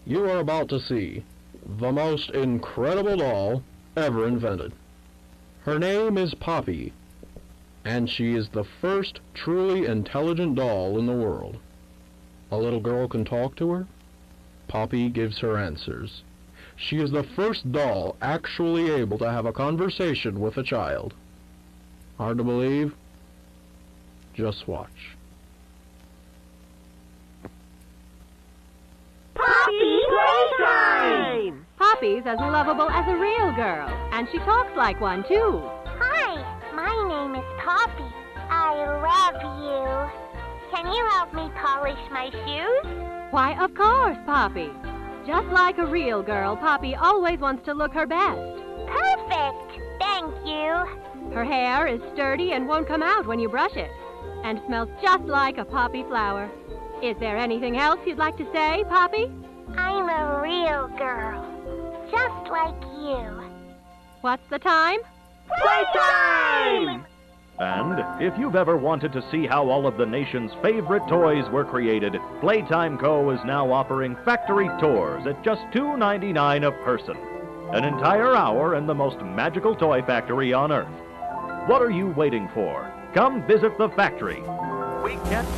You are about to see the most incredible doll ever invented. Her name is Poppy, and she is the first truly intelligent doll in the world. A little girl can talk to her. Poppy gives her answers. She is the first doll actually able to have a conversation with a child. Hard to believe? Just watch. Poppy Playtime! Poppy's as lovable as a real girl, and she talks like one, too. Hi, my name is Poppy. I love you. Can you help me polish my shoes? Why, of course, Poppy. Just like a real girl, Poppy always wants to look her best. Perfect! Thank you. Her hair is sturdy and won't come out when you brush it, and smells just like a poppy flower. Is there anything else you'd like to say, Poppy? I'm a real girl, just like you. What's the time? Playtime! And if you've ever wanted to see how all of the nation's favorite toys were created, Playtime Co. is now offering factory tours at just $2.99 a person. An entire hour in the most magical toy factory on Earth. What are you waiting for? Come visit the factory. We can't...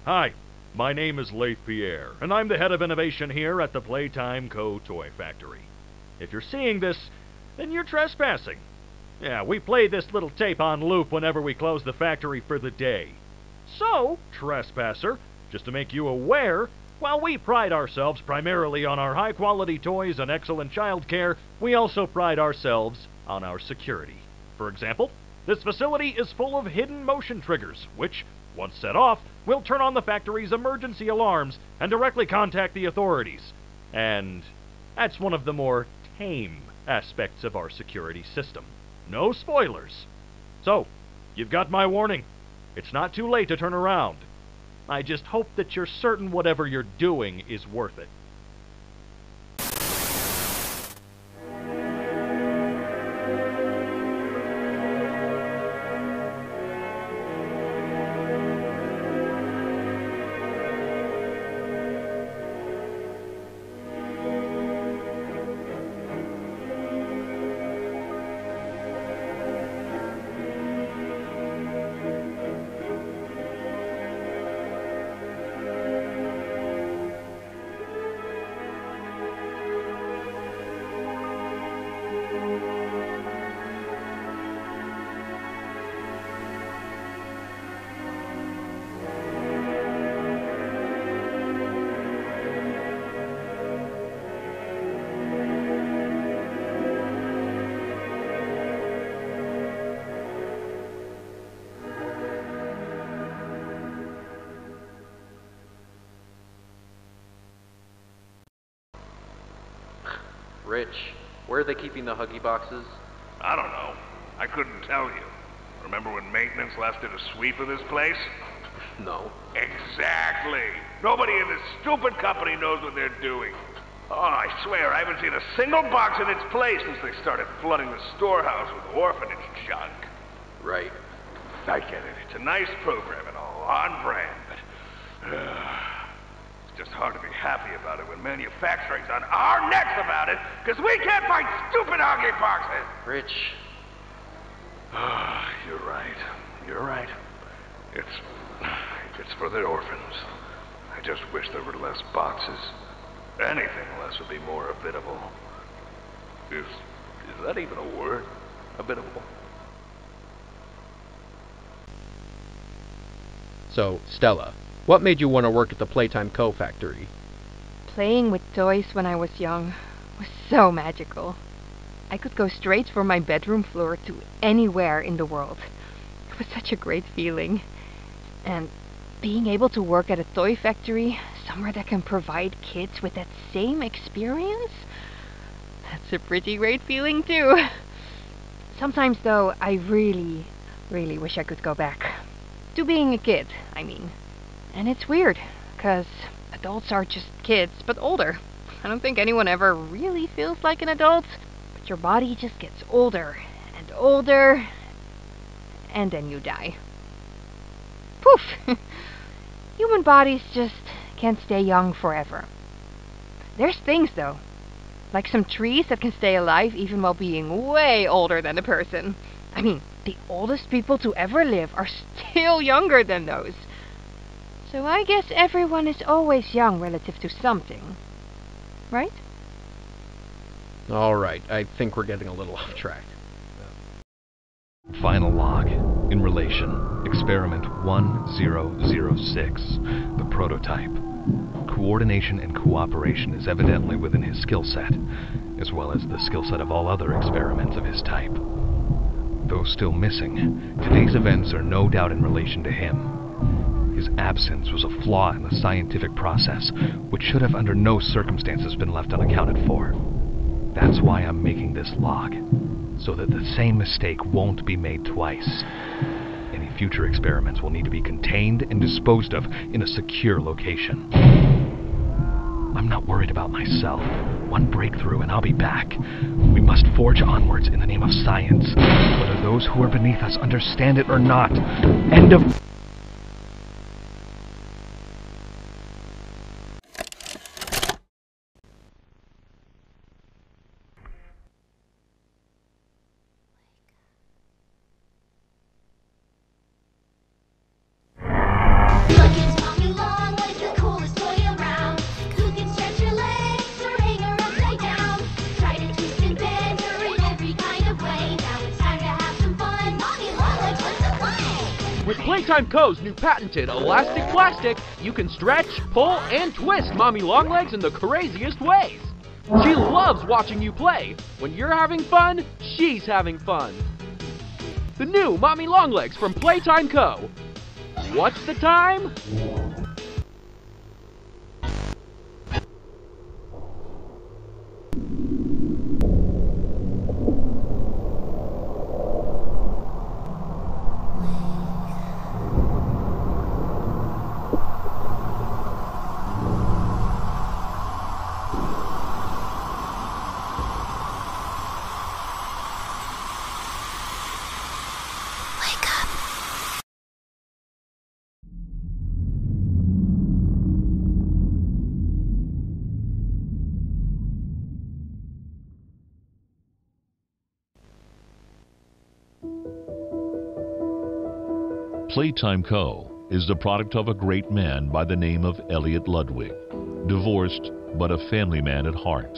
Hi, my name is Leif Pierre, and I'm the head of innovation here at the Playtime Co. Toy Factory. If you're seeing this, then you're trespassing. Yeah, we play this little tape on loop whenever we close the factory for the day. So, trespasser, just to make you aware, while we pride ourselves primarily on our high-quality toys and excellent child care, we also pride ourselves on our security. For example, this facility is full of hidden motion triggers, which, once set off, will turn on the factory's emergency alarms and directly contact the authorities. And that's one of the more tame aspects of our security system. No spoilers. So, you've got my warning. It's not too late to turn around. I just hope that you're certain whatever you're doing is worth it. Rich, where are they keeping the Huggy boxes? I don't know. I couldn't tell you. Remember when maintenance last did a sweep of this place? No. Exactly. Nobody in this stupid company knows what they're doing. Oh, I swear, I haven't seen a single box in its place since they started flooding the storehouse with orphanage junk. Right. I get it. It's a nice program and all, on brand, but... it's just hard to be happy about it when manufacturing's on our necks about it, because we can't find stupid Huggy boxes! Rich. You're right. You're right. It's for the orphans. I just wish there were less boxes. Anything less would be more habitable. Is that even a word? Habitable? So, Stella, what made you want to work at the Playtime Co. factory? Playing with toys when I was young was so magical. I could go straight from my bedroom floor to anywhere in the world. It was such a great feeling. And being able to work at a toy factory, somewhere that can provide kids with that same experience, that's a pretty great feeling too. Sometimes though, I really wish I could go back. To being a kid, I mean. And it's weird, because adults are just kids, but older. I don't think anyone ever really feels like an adult, but your body just gets older and older, and then you die. Poof! Human bodies just can't stay young forever. There's things though, like some trees that can stay alive even while being way older than a person. I mean, the oldest people to ever live are still younger than those. So I guess everyone is always young relative to something. Right? Alright, I think we're getting a little off track. Final log. In relation. Experiment 1006. The prototype. Coordination and cooperation is evidently within his skill set, as well as the skill set of all other experiments of his type. Though still missing, today's events are no doubt in relation to him. His absence was a flaw in the scientific process, which should have under no circumstances been left unaccounted for. That's why I'm making this log, so that the same mistake won't be made twice. Any future experiments will need to be contained and disposed of in a secure location. I'm not worried about myself. One breakthrough and I'll be back. We must forge onwards in the name of science, whether those who are beneath us understand it or not. End of... With Playtime Co.'s new patented elastic plastic, you can stretch, pull, and twist Mommy Longlegs in the craziest ways. She loves watching you play. When you're having fun, she's having fun. The new Mommy Longlegs from Playtime Co. What's the time? Playtime Co. is the product of a great man by the name of Elliot Ludwig. Divorced, but a family man at heart.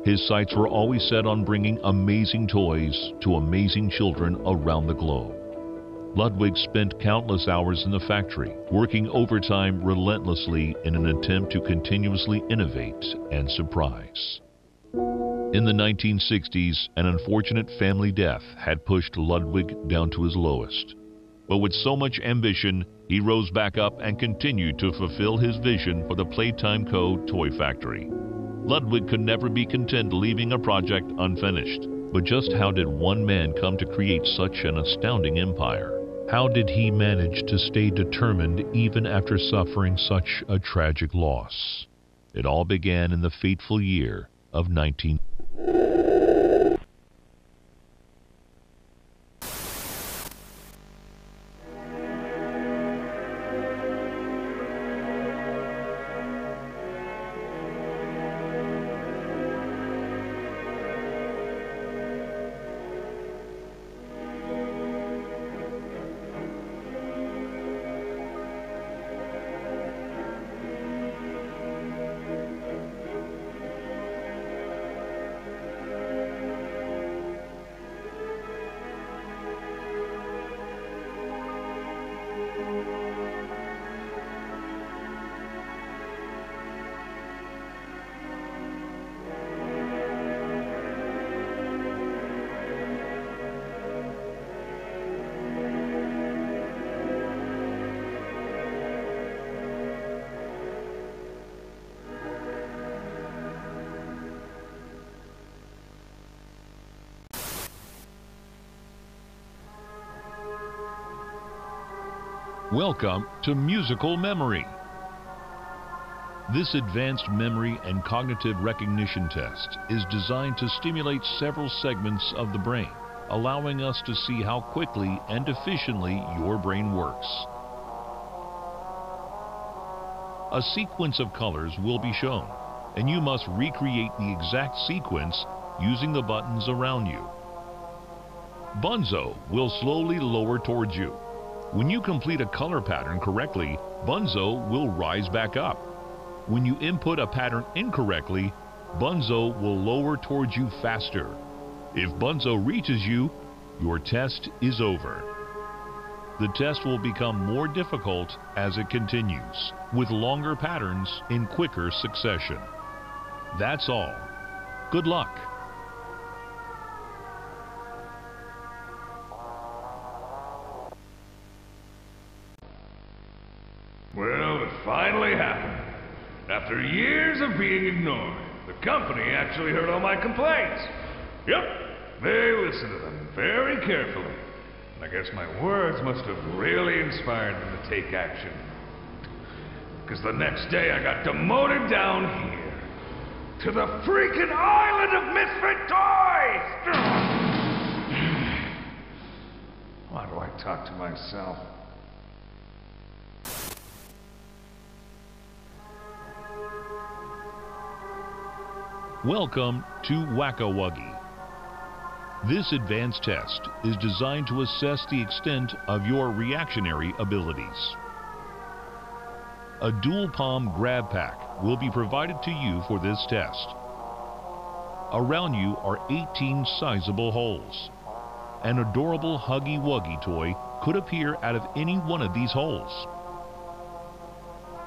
His sights were always set on bringing amazing toys to amazing children around the globe. Ludwig spent countless hours in the factory, working overtime relentlessly in an attempt to continuously innovate and surprise. In the 1960s, an unfortunate family death had pushed Ludwig down to his lowest. But with so much ambition, he rose back up and continued to fulfill his vision for the Playtime Co. toy factory. Ludwig could never be content leaving a project unfinished. But just how did one man come to create such an astounding empire? How did he manage to stay determined even after suffering such a tragic loss? It all began in the fateful year of 19... Welcome to musical memory. This advanced memory and cognitive recognition test is designed to stimulate several segments of the brain, allowing us to see how quickly and efficiently your brain works. A sequence of colors will be shown, and you must recreate the exact sequence using the buttons around you. Bunzo will slowly lower towards you. When you complete a color pattern correctly, Bunzo will rise back up. When you input a pattern incorrectly, Bunzo will lower towards you faster. If Bunzo reaches you, your test is over. The test will become more difficult as it continues, with longer patterns in quicker succession. That's all. Good luck. Well, it finally happened. After years of being ignored, the company actually heard all my complaints. Yep, they listened to them very carefully. And I guess my words must have really inspired them to take action. Because the next day I got demoted down here to the freaking island of misfit toys! Why do I talk to myself? Welcome to Whack-A-Wuggy. This advanced test is designed to assess the extent of your reactionary abilities. A dual palm grab pack will be provided to you for this test. Around you are 18 sizable holes. An adorable Huggy Wuggy toy could appear out of any one of these holes.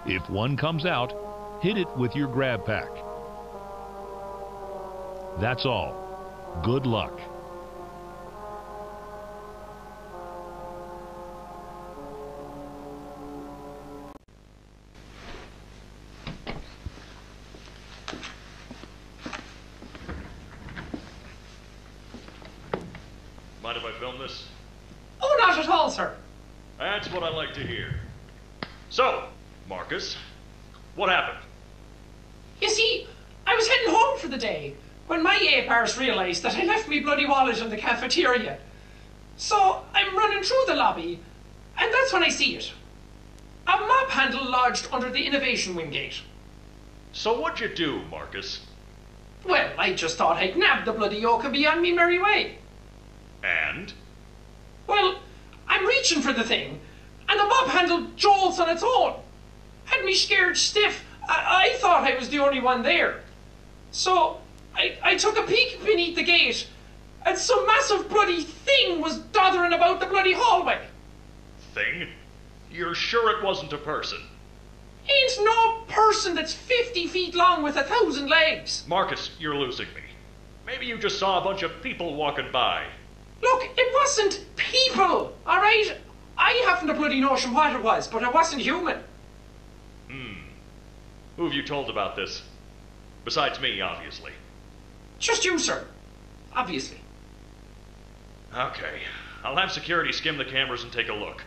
If one comes out, hit it with your grab pack. That's all. Good luck. Mind if I film this? Oh, not at all, sir. That's what I like to hear. So, Marcus, what happened? You see, I was heading home for the day when my ape-arse realised that I left me bloody wallet in the cafeteria. So I'm running through the lobby, and that's when I see it. A mop handle lodged under the innovation wing gate. So what'd you do, Marcus? Well, I just thought I'd nab the bloody yoke and be on me merry way. And? Well, I'm reaching for the thing, and the mop handle jolts on its own. Had me scared stiff. I thought I was the only one there. So I took a peek beneath the gate, and some massive bloody thing was doddering about the bloody hallway. Thing? You're sure it wasn't a person? Ain't no person that's 50 feet long with 1,000 legs. Marcus, you're losing me. Maybe you just saw a bunch of people walking by. Look, it wasn't people, all right? I haven't a bloody notion what it was, but it wasn't human. Who have you told about this? Besides me, obviously. Just you, sir. Obviously. Okay. I'll have security skim the cameras and take a look.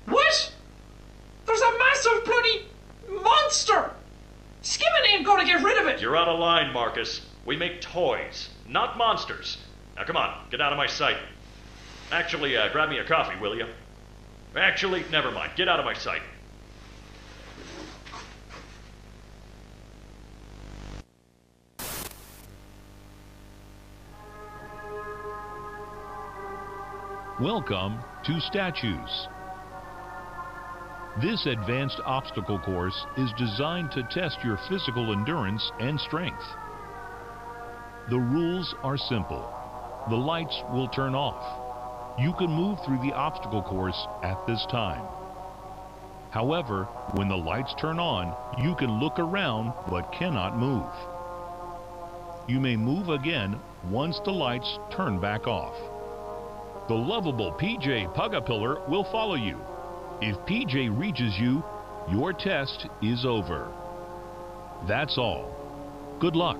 What? There's a massive bloody monster! Skimming ain't gonna get rid of it! You're out of line, Marcus. We make toys, not monsters. Now come on, get out of my sight. Actually, grab me a coffee, will you? Actually, never mind. Get out of my sight. Welcome to Statues. This advanced obstacle course is designed to test your physical endurance and strength. The rules are simple. The lights will turn off. You can move through the obstacle course at this time. However, when the lights turn on, you can look around but cannot move. You may move again once the lights turn back off. The lovable PJ Pugapillar will follow you. If PJ reaches you, your test is over. That's all. Good luck.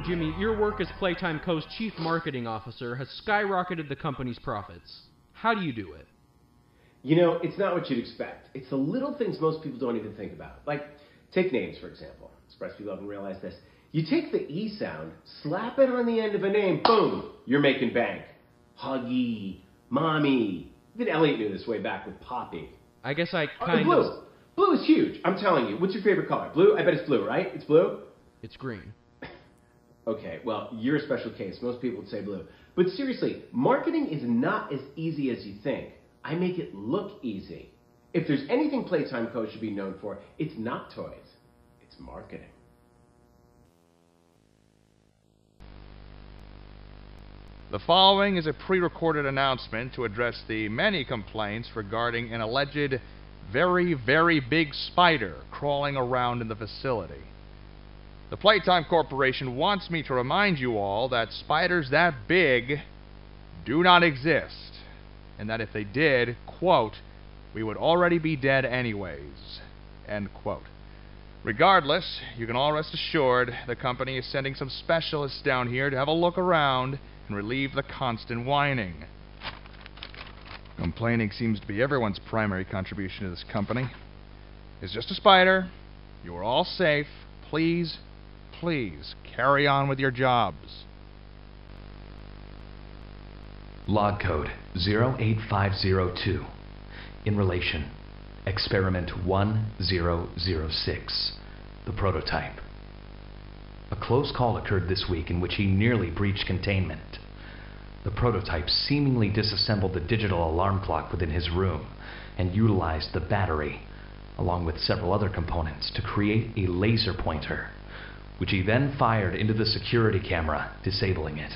Jimmy, your work as Playtime Co.'s Chief Marketing Officer has skyrocketed the company's profits. How do you do it? You know, it's not what you'd expect. It's the little things most people don't even think about. Like, take names, for example. Express people haven't realized this. You take the E sound, slap it on the end of a name, boom, you're making bank. Huggy, Mommy. Even Elliot knew this way back with Poppy. I guess I kind blue. of... Blue is huge, I'm telling you. What's your favorite color? Blue? I bet it's blue, right? It's blue? It's green. Okay, well, you're a special case. Most people would say blue. But seriously, marketing is not as easy as you think. I make it look easy. If there's anything Playtime Co. should be known for, it's not toys. It's marketing. The following is a pre-recorded announcement to address the many complaints regarding an alleged very, very big spider crawling around in the facility. The Playtime Corporation wants me to remind you all that spiders that big do not exist, and that if they did, quote, we would already be dead anyways, end quote. Regardless, you can all rest assured the company is sending some specialists down here to have a look around and relieve the constant whining. Complaining seems to be everyone's primary contribution to this company. It's just a spider. You are all safe. Please, please carry on with your jobs. Log code 08502. In relation, experiment 1006, the prototype. A close call occurred this week in which he nearly breached containment. The prototype seemingly disassembled the digital alarm clock within his room and utilized the battery, along with several other components, to create a laser pointer, which he then fired into the security camera, disabling it.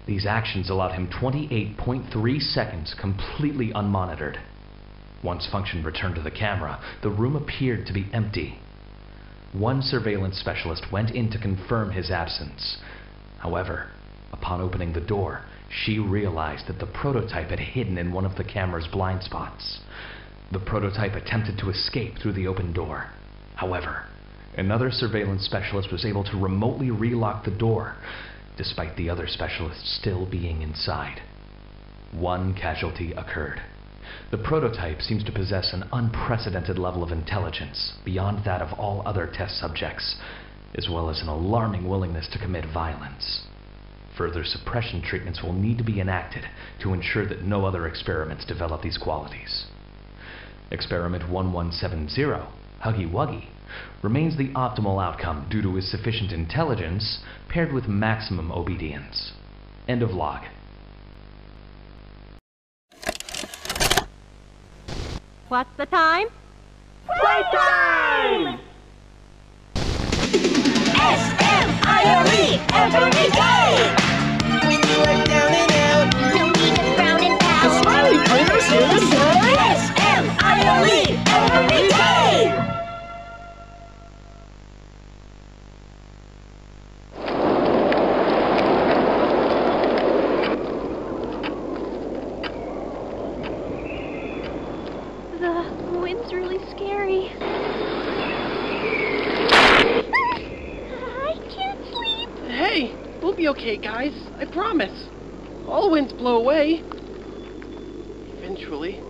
These actions allowed him 28.3 seconds completely unmonitored. Once function returned to the camera, the room appeared to be empty. One surveillance specialist went in to confirm his absence. However, upon opening the door, she realized that the prototype had hidden in one of the camera's blind spots. The prototype attempted to escape through the open door. However, another surveillance specialist was able to remotely relock the door, despite the other specialists still being inside. One casualty occurred. The prototype seems to possess an unprecedented level of intelligence, beyond that of all other test subjects, as well as an alarming willingness to commit violence. Further suppression treatments will need to be enacted to ensure that no other experiments develop these qualities. Experiment 1170, Huggy Wuggy, remains the optimal outcome due to his sufficient intelligence paired with maximum obedience. End of log. What's the time? Playtime! S-M-I-L-E every day! When you are down and out, no need to frown and pout. The Smiley Players here to say S-M-I-L-E every day! The wind's really scary. I can't sleep. Hey, we'll be okay, guys. I promise. All winds blow away. Eventually.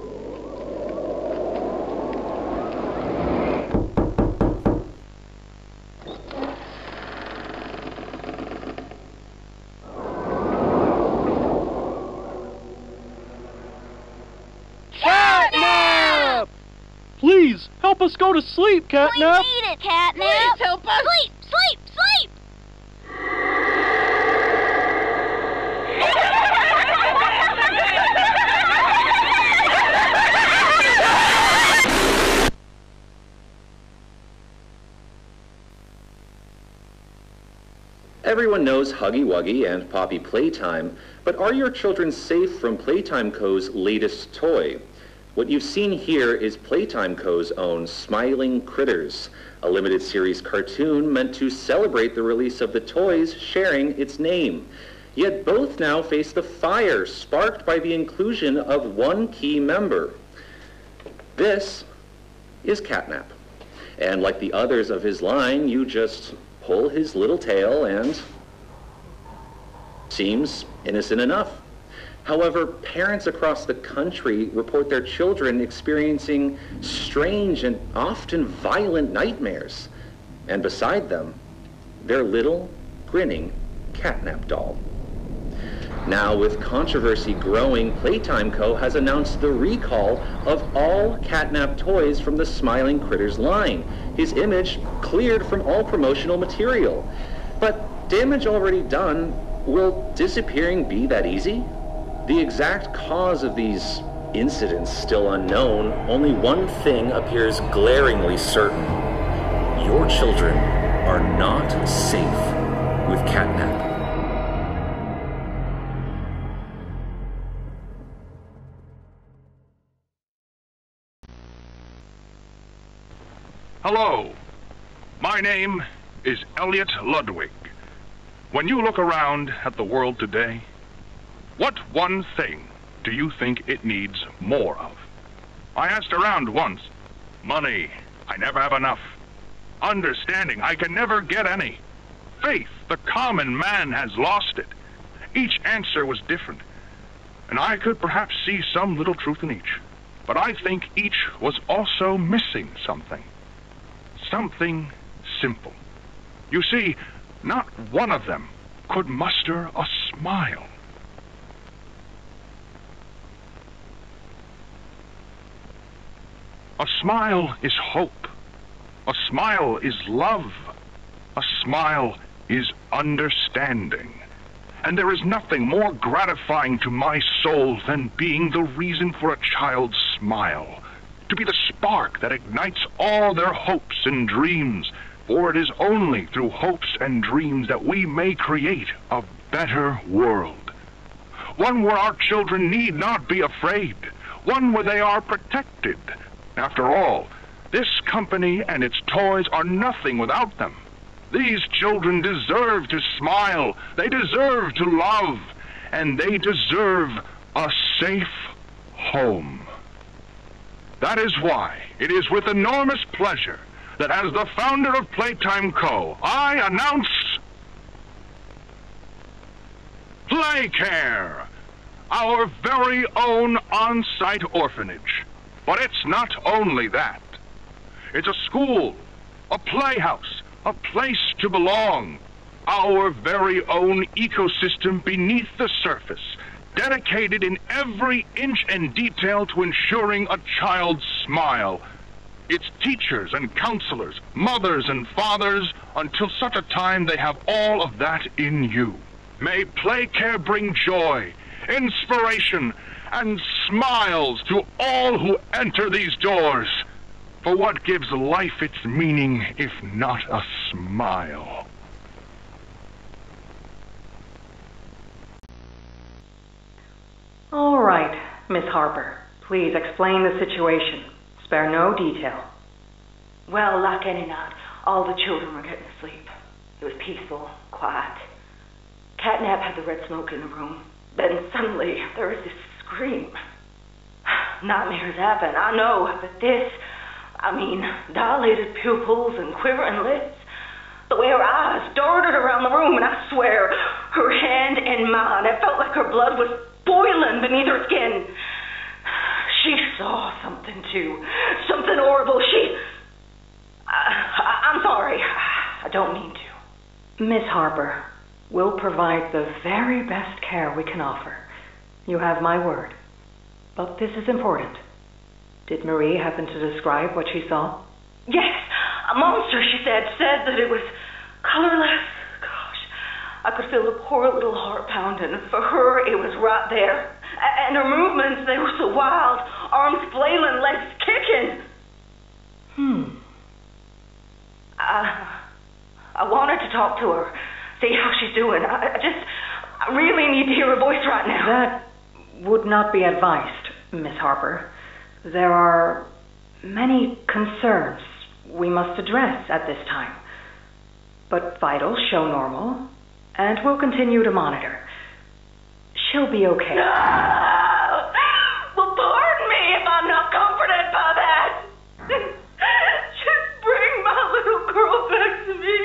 Catnap! Please, help us go to sleep, Catnap! We need it, Catnap! Please help us! Sleep, sleep, sleep! Everyone knows Huggy Wuggy and Poppy Playtime, but are your children safe from Playtime Co.'s latest toy? What you've seen here is Playtime Co.'s own Smiling Critters, a limited series cartoon meant to celebrate the release of the toys sharing its name. Yet both now face the fire sparked by the inclusion of one key member. This is Catnap. And like the others of his line, you just pull his little tail and... seems innocent enough. However, parents across the country report their children experiencing strange and often violent nightmares. And beside them, their little, grinning catnap doll. Now, with controversy growing, Playtime Co. has announced the recall of all catnap toys from the Smiling Critters line. His image cleared from all promotional material. But damage already done, will disappearing be that easy? The exact cause of these incidents still unknown, only one thing appears glaringly certain. Your children are not safe with catnap. Hello, my name is Elliot Ludwig. When you look around at the world today, what one thing do you think it needs more of? I asked around once. Money, I never have enough. Understanding, I can never get any. Faith, the common man has lost it. Each answer was different, and I could perhaps see some little truth in each. But I think each was also missing something. Something simple. You see, not one of them could muster a smile. A smile is hope. A smile is love. A smile is understanding. And there is nothing more gratifying to my soul than being the reason for a child's smile. To be the spark that ignites all their hopes and dreams, for it is only through hopes and dreams that we may create a better world. One where our children need not be afraid, one where they are protected. After all, this company and its toys are nothing without them. These children deserve to smile, they deserve to love, and they deserve a safe home. That is why it is with enormous pleasure that as the founder of Playtime Co., I announce Playcare, our very own on-site orphanage. But it's not only that. It's a school, a playhouse, a place to belong, our very own ecosystem beneath the surface, dedicated in every inch and detail to ensuring a child's smile. Its teachers and counselors, mothers and fathers, until such a time they have all of that in you. May Playcare bring joy, inspiration, and smiles to all who enter these doors. For what gives life its meaning if not a smile? All right, Miss Harper. Please explain the situation. Spare no detail. Well, like any night, all the children were getting to sleep. It was peaceful, quiet. Catnap had the red smoke in the room. Then suddenly, there was this scream. Nightmares happen, I know, but this, dilated pupils and quivering lips. The way her eyes darted around the room, and I swear, her hand in mine, it felt like her blood was boiling beneath her skin. She saw something too. Something horrible. I'm sorry. I don't mean to. Miss Harper, we'll provide the very best care we can offer. You have my word. But this is important. Did Marie happen to describe what she saw? Yes. A monster, she said that it was colorless. Gosh, I could feel the poor little heart pounding. For her, it was right there. And her movements, they were so wild. Arms flailing, legs kicking. I wanted to talk to her, see how she's doing. I really need to hear her voice right now. That would not be advised, Miss Harper. There are many concerns we must address at this time. But vitals show normal, and we'll continue to monitor. She'll be okay. No! Well, pardon me if I'm not comforted by that. Just bring my little girl back to me.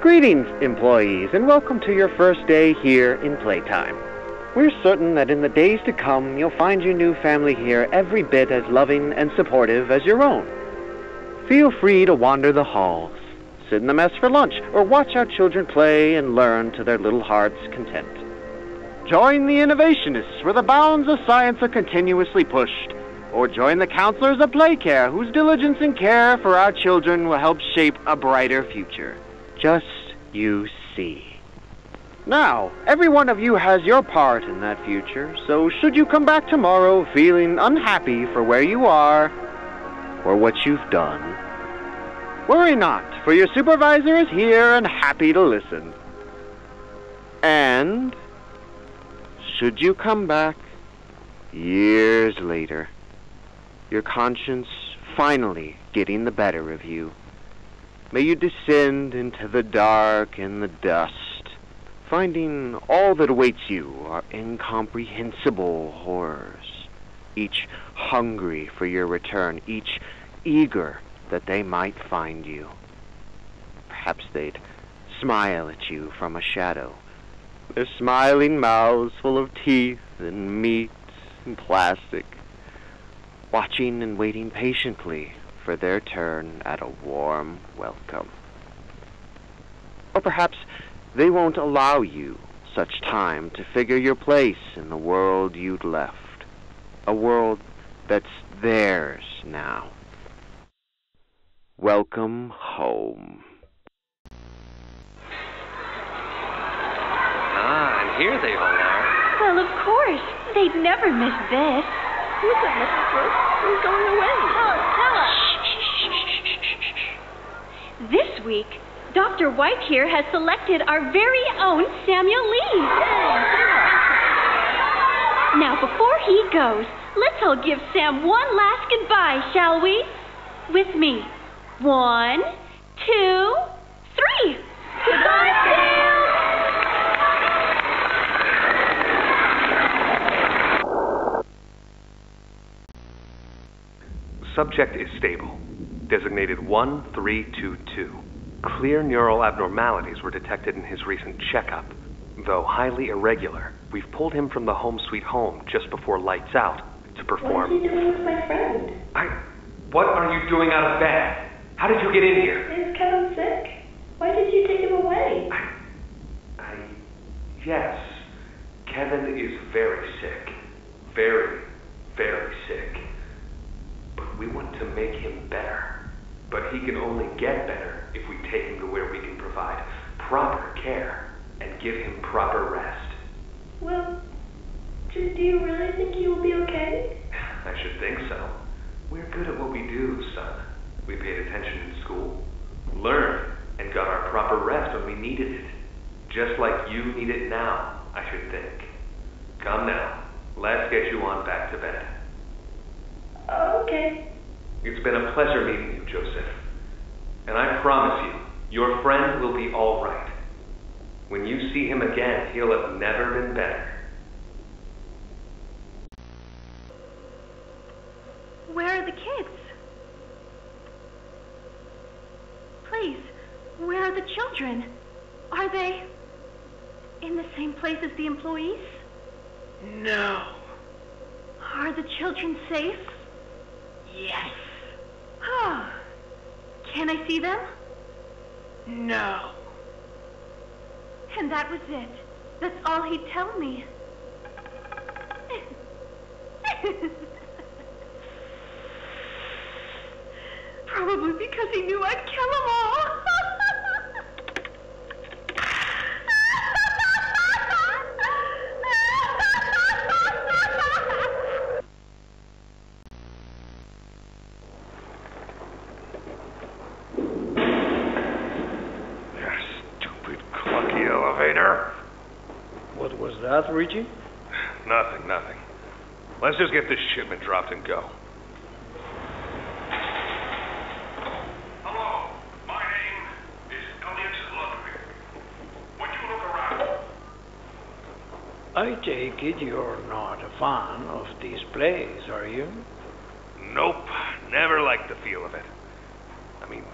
Greetings, employees, and welcome to your first day here in Playtime. We're certain that in the days to come, you'll find your new family here every bit as loving and supportive as your own. Feel free to wander the halls, sit in the mess for lunch, or watch our children play and learn to their little hearts' content. Join the innovationists where the bounds of science are continuously pushed, or join the counselors of Playcare whose diligence and care for our children will help shape a brighter future. Just you see. Now, every one of you has your part in that future, so should you come back tomorrow feeling unhappy for where you are or what you've done, worry not, for your supervisor is here and happy to listen. And should you come back years later, your conscience finally getting the better of you, may you descend into the dark and the dust, finding all that awaits you are incomprehensible horrors, each hungry for your return, each eager that they might find you. Perhaps they'd smile at you from a shadow, their smiling mouths full of teeth and meat and plastic, watching and waiting patiently for their turn at a warm welcome. Or perhaps they won't allow you such time to figure your place in the world you'd left, a world that's theirs now. Welcome home. Ah, and here they all are. Well, of course. They'd never miss this. Who's that message for? Who's going away? Tell us. This week, Dr. White here has selected our very own Samuel Lee. Now, before he goes, let's all give Sam one last goodbye, shall we? With me. 1, 2, 3. Goodbye, Sam! Subject is stable. Designated 1322. Clear neural abnormalities were detected in his recent checkup. Though highly irregular, we've pulled him from the home sweet home just before lights out to perform. What is he doing with my friend? What are you doing out of bed? How did you get in here? Is Kevin sick? Why did you take him away? Yes. Kevin is very sick. Very, very sick. But we want to make him better. But he can only get better if we take him to where we can provide proper care and give him proper rest. Well, do you really think he will be okay? I should think so. We're good at what we do, son. We paid attention in school, learned, and got our proper rest when we needed it. Just like you need it now, I should think. Come now, let's get you on back to bed. Okay. It's been a pleasure meeting you, Joseph. And I promise you, your friend will be all right. When you see him again, he'll have never been better. Where are the kids? Please, where are the children? Are they in the same place as the employees? No. Are the children safe? Yes. Oh. Can I see them? No. And that was it. That's all he'd tell me. Probably because he knew I'd kill them all. What was that, Richie? Nothing. Let's just get this shipment dropped and go. Hello, my name is Elliot Ludwig. Would you look around? I take it you're not a fan of these plays, are you? Nope, never liked the feel of it. I mean,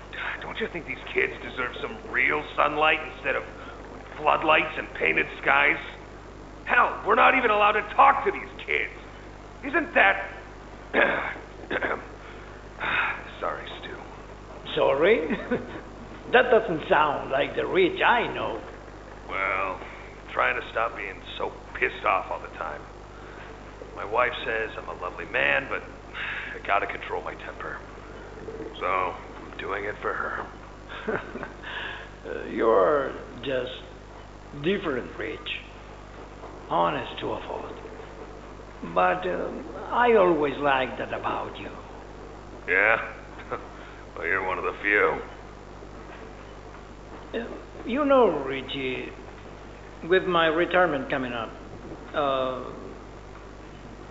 Don't you think these kids deserve some real sunlight instead of floodlights and painted skies? Hell, we're not even allowed to talk to these kids. Isn't that... Sorry, Stu. Sorry? That doesn't sound like the Rich I know. Well, trying to stop being so pissed off all the time. My wife says I'm a lovely man, but I gotta control my temper. So, I'm doing it for her. You're just different, Rich. Honest to a fault. But I always liked that about you. Yeah? Well, you're one of the few. You know, Richie, with my retirement coming up,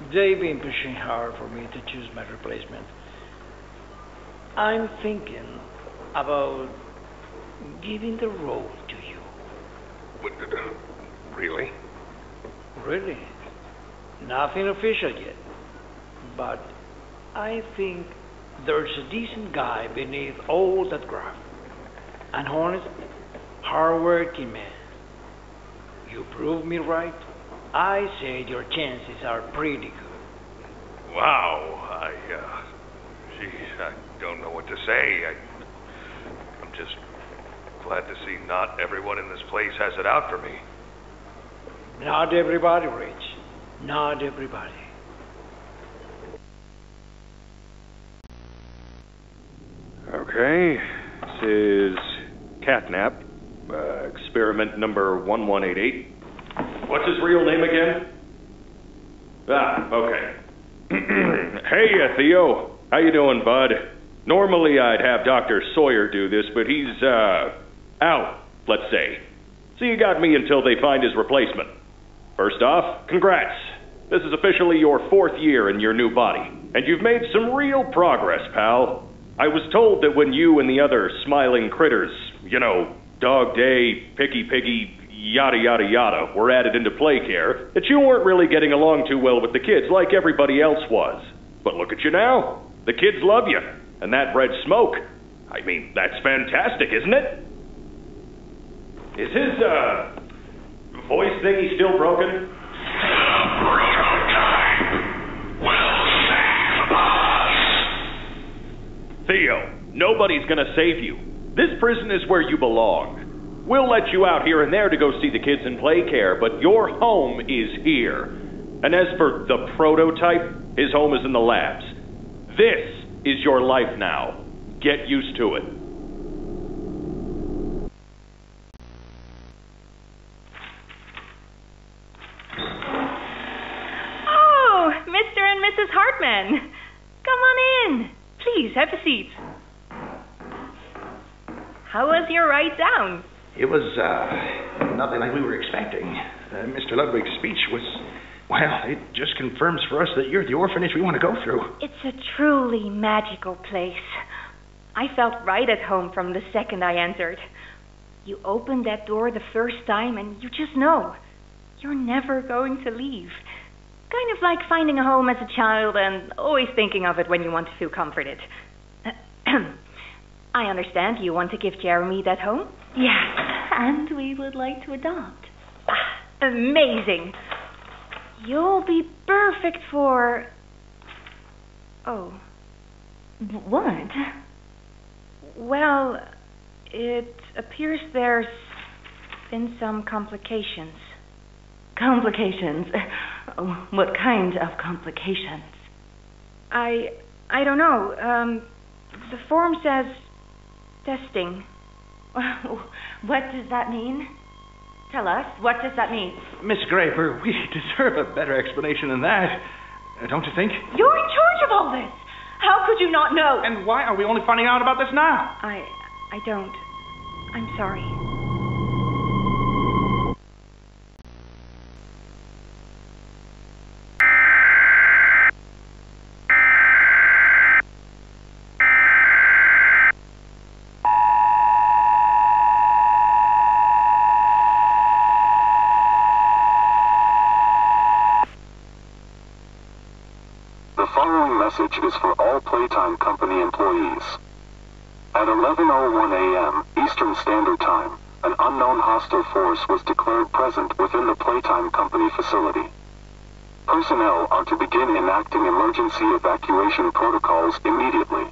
they've been pushing hard for me to choose my replacement. I'm thinking about giving the role to you. What, really? Really? Nothing official yet. But I think there's a decent guy beneath all that graft. An honest, hard-working man. You prove me right. I say your chances are pretty good. Wow, I don't know what to say. I'm just glad to see not everyone in this place has it out for me. Not everybody, Rich. Not everybody. Okay, this is Catnap, experiment number 1188. What's his real name again? Okay. Hey, Theo. How you doing, bud? Normally I'd have Dr. Sawyer do this, but he's, out, let's say. So you got me until they find his replacement. First off, congrats. This is officially your 4th year in your new body, and you've made some real progress, pal. I was told that when you and the other smiling critters, you know, Dog Day, Picky Piggy, yada yada yada, were added into play care, that you weren't really getting along too well with the kids like everybody else was. But look at you now. The kids love you. And that red smoke, I mean, that's fantastic, isn't it? Is his, voice thingy still broken? Theo, nobody's gonna save you. This prison is where you belong. We'll let you out here and there to go see the kids in play care, but your home is here. And as for the prototype, his home is in the labs. This is your life now. Get used to it. Oh, Mr. and Mrs. Hartman. Come on in. Please, have a seat. How was your ride down? It was, nothing like we were expecting. Mr. Ludwig's speech was, well, it just confirms for us that you're the orphanage we want to go through. It's a truly magical place. I felt right at home from the second I entered. You open that door the first time and you just know you're never going to leave. Kind of like finding a home as a child and always thinking of it when you want to feel comforted. I understand you want to give Jeremy that home? Yes, and we would like to adopt. Amazing. You'll be perfect for... Oh. What? Well, it appears there's been some complications. Complications? What kind of complications? I don't know. The form says testing. What does that mean? Tell us. What does that mean? Miss Graper, we deserve a better explanation than that. Don't you think? You're in charge of all this. How could you not know? And why are we only finding out about this now? I don't. I'm sorry. The following message is for all Playtime Company employees. At 11:01 a.m. Eastern Standard Time, an unknown hostile force was declared present within the Playtime Company facility. Personnel are to begin enacting emergency evacuation protocols immediately.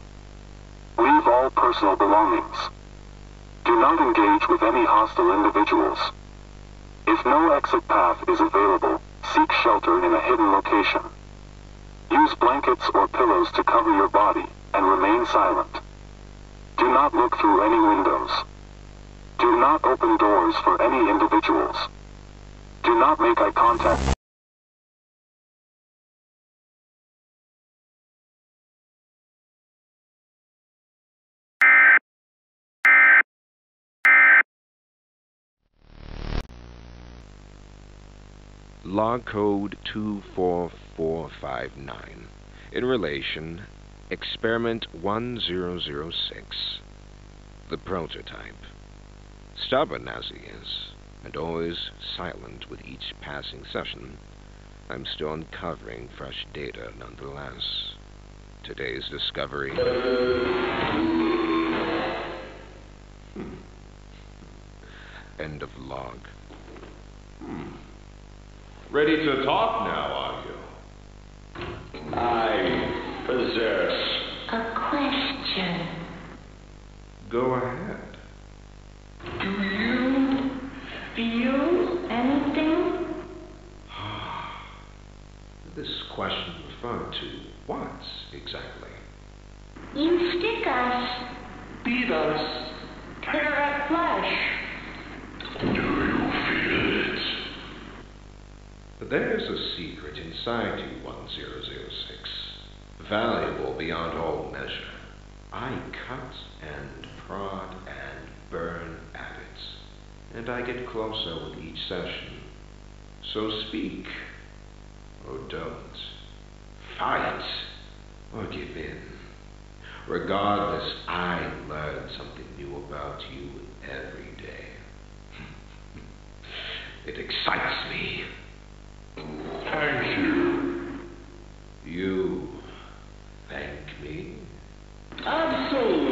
Leave all personal belongings. Do not engage with any hostile individuals. If no exit path is available, seek shelter in a hidden location. Use blankets or pillows to cover your body, and remain silent. Do not look through any windows. Do not open doors for any individuals. Do not make eye contact. Log code 24459. In relation, experiment 1006. The prototype. Stubborn as he is, and always silent with each passing session, I'm still uncovering fresh data nonetheless. Today's discovery... End of log. Ready to talk now, are you? I possess A question. Go ahead. Do you feel anything? This question referred to what exactly? You stick us, beat us, tear at flesh. Do you feel it? There's a secret inside you, 1006. Valuable beyond all measure. I cut and prod and burn at it, and I get closer with each session. So speak, or don't. Fight, or give in. Regardless, I learn something new about you every day. It excites me. Thank you. You thank me? Absolutely.